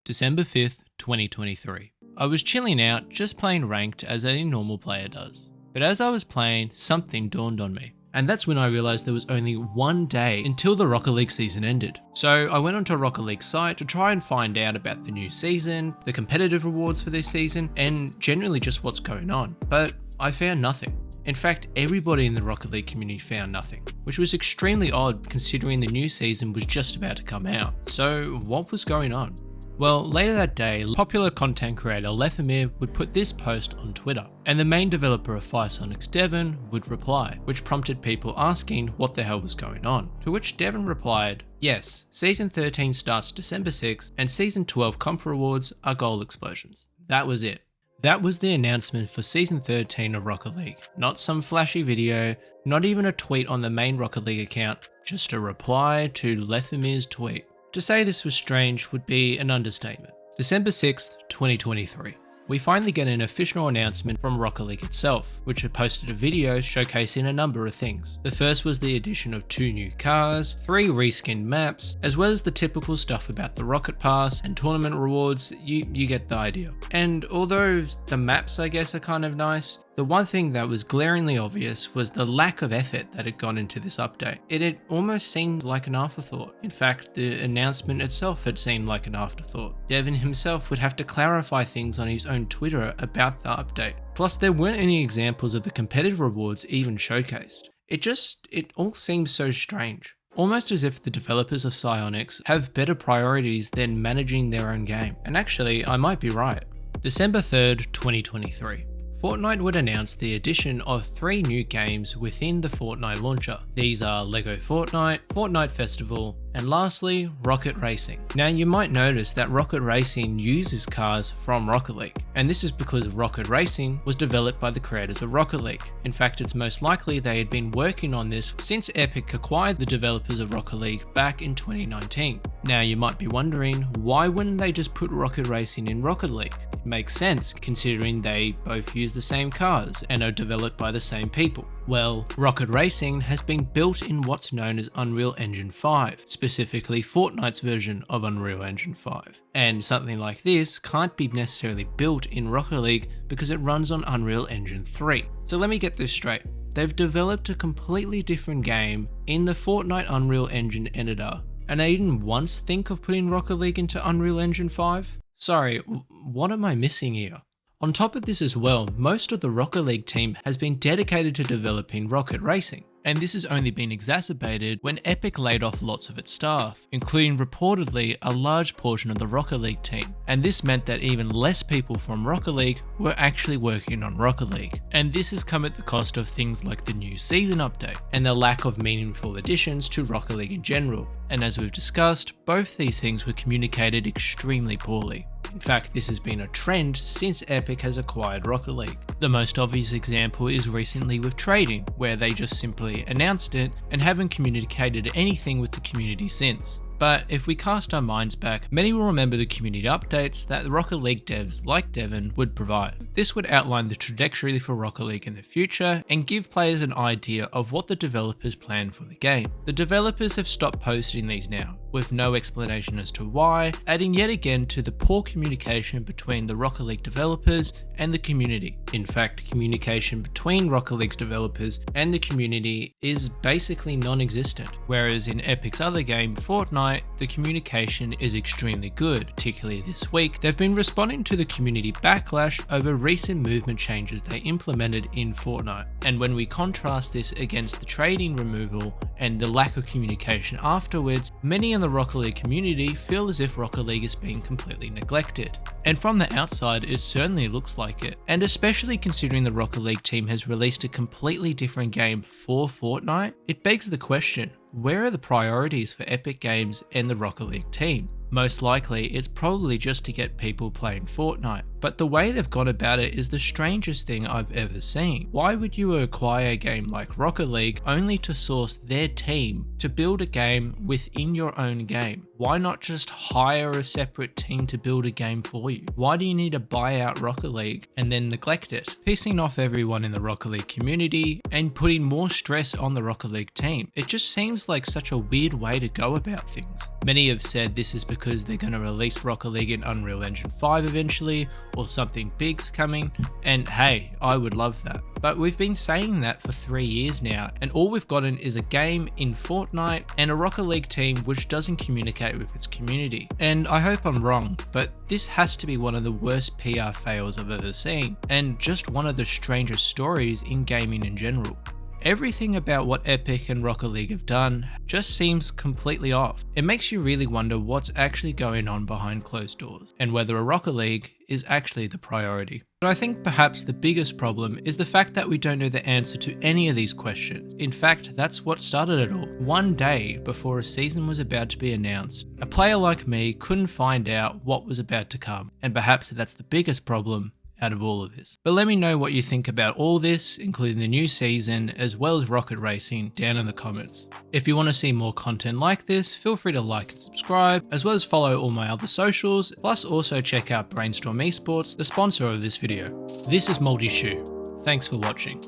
December 5th, 2023. I was chilling out, just playing ranked as any normal player does. But as I was playing, something dawned on me. And that's when I realised there was only one day until the Rocket League season ended. So I went onto a Rocket League site to try and find out about the new season, the competitive rewards for this season, and generally just what's going on. But I found nothing. In fact, everybody in the Rocket League community found nothing, which was extremely odd considering the new season was just about to come out. So what was going on? Well, later that day, popular content creator Lethemir would put this post on Twitter, and the main developer of Firesonics, Devon, would reply, which prompted people asking what the hell was going on. To which Devon replied, yes, Season 13 starts December 6th, and Season 12 comp rewards are goal explosions. That was it. That was the announcement for Season 13 of Rocket League. Not some flashy video, not even a tweet on the main Rocket League account, just a reply to Lethemir's tweet. To say this was strange would be an understatement. December 6th, 2023. We finally get an official announcement from Rocket League itself, which had posted a video showcasing a number of things. The first was the addition of 2 new cars, 3 reskinned maps, as well as the typical stuff about the Rocket Pass and tournament rewards. You get the idea. And although the maps I guess are kind of nice, the one thing that was glaringly obvious was the lack of effort that had gone into this update. It had almost seemed like an afterthought. In fact, the announcement itself had seemed like an afterthought. Devon himself would have to clarify things on his own Twitter about the update. Plus, there weren't any examples of the competitive rewards even showcased. It all seems so strange. Almost as if the developers of Psyonix have better priorities than managing their own game. And actually, I might be right. December 3rd, 2023. Fortnite would announce the addition of 3 new games within the Fortnite launcher. These are LEGO Fortnite, Fortnite Festival, and lastly, Rocket Racing. Now you might notice that Rocket Racing uses cars from Rocket League, and this is because Rocket Racing was developed by the creators of Rocket League. In fact, it's most likely they had been working on this since Epic acquired the developers of Rocket League back in 2019. Now you might be wondering, why wouldn't they just put Rocket Racing in Rocket League? It makes sense considering they both use the same cars and are developed by the same people. Well, Rocket Racing has been built in what's known as Unreal Engine 5, specifically Fortnite's version of Unreal Engine 5. And something like this can't be necessarily built in Rocket League because it runs on Unreal Engine 3. So let me get this straight. They've developed a completely different game in the Fortnite Unreal Engine editor, and they didn't once think of putting Rocket League into Unreal Engine 5? Sorry, what am I missing here? On top of this as well, most of the Rocket League team has been dedicated to developing Rocket Racing, and this has only been exacerbated when Epic laid off lots of its staff, including reportedly a large portion of the Rocket League team, and this meant that even less people from Rocket League were actually working on Rocket League. And this has come at the cost of things like the new season update, and the lack of meaningful additions to Rocket League in general. And as we've discussed, both these things were communicated extremely poorly. In fact, this has been a trend since Epic has acquired Rocket League. The most obvious example is recently with trading, where they just simply announced it and haven't communicated anything with the community since. But if we cast our minds back, many will remember the community updates that the Rocket League devs like Devon would provide. This would outline the trajectory for Rocket League in the future and give players an idea of what the developers plan for the game. The developers have stopped posting these now, with no explanation as to why, adding yet again to the poor communication between the Rocket League developers and the community. In fact, communication between Rocket League's developers and the community is basically non-existent, whereas in Epic's other game, Fortnite, the communication is extremely good. Particularly this week, they've been responding to the community backlash over recent movement changes they implemented in Fortnite. And when we contrast this against the trading removal and the lack of communication afterwards, many in the Rocket League community feel as if Rocket League is being completely neglected. And from the outside, it certainly looks like it. And especially considering the Rocket League team has released a completely different game for Fortnite, it begs the question, where are the priorities for Epic Games and the Rocket League team? Most likely, it's probably just to get people playing Fortnite. but the way they've gone about it is the strangest thing I've ever seen. Why would you acquire a game like Rocket League only to source their team to build a game within your own game? Why not just hire a separate team to build a game for you? Why do you need to buy out Rocket League and then neglect it, pissing off everyone in the Rocket League community and putting more stress on the Rocket League team? It just seems like such a weird way to go about things. Many have said this is because they're going to release Rocket League in Unreal Engine 5 eventually, or something big's coming, and hey, I would love that. But we've been saying that for 3 years now, and all we've gotten is a game in Fortnite and a Rocket League team which doesn't communicate with its community. And I hope I'm wrong, but this has to be one of the worst PR fails I've ever seen, and just one of the strangest stories in gaming in general. Everything about what Epic and Rocket League have done just seems completely off. It makes you really wonder what's actually going on behind closed doors, and whether a Rocket League is actually the priority. But I think perhaps the biggest problem is the fact that we don't know the answer to any of these questions. In fact, that's what started it all. One day before a season was about to be announced, a player like me couldn't find out what was about to come, and perhaps that's the biggest problem out of all of this. But let me know what you think about all this, including the new season, as well as Rocket Racing, down in the comments. If you want to see more content like this, feel free to like and subscribe, as well as follow all my other socials, plus also check out Brainstorm Esports, the sponsor of this video. This is Multishoe. Thanks for watching.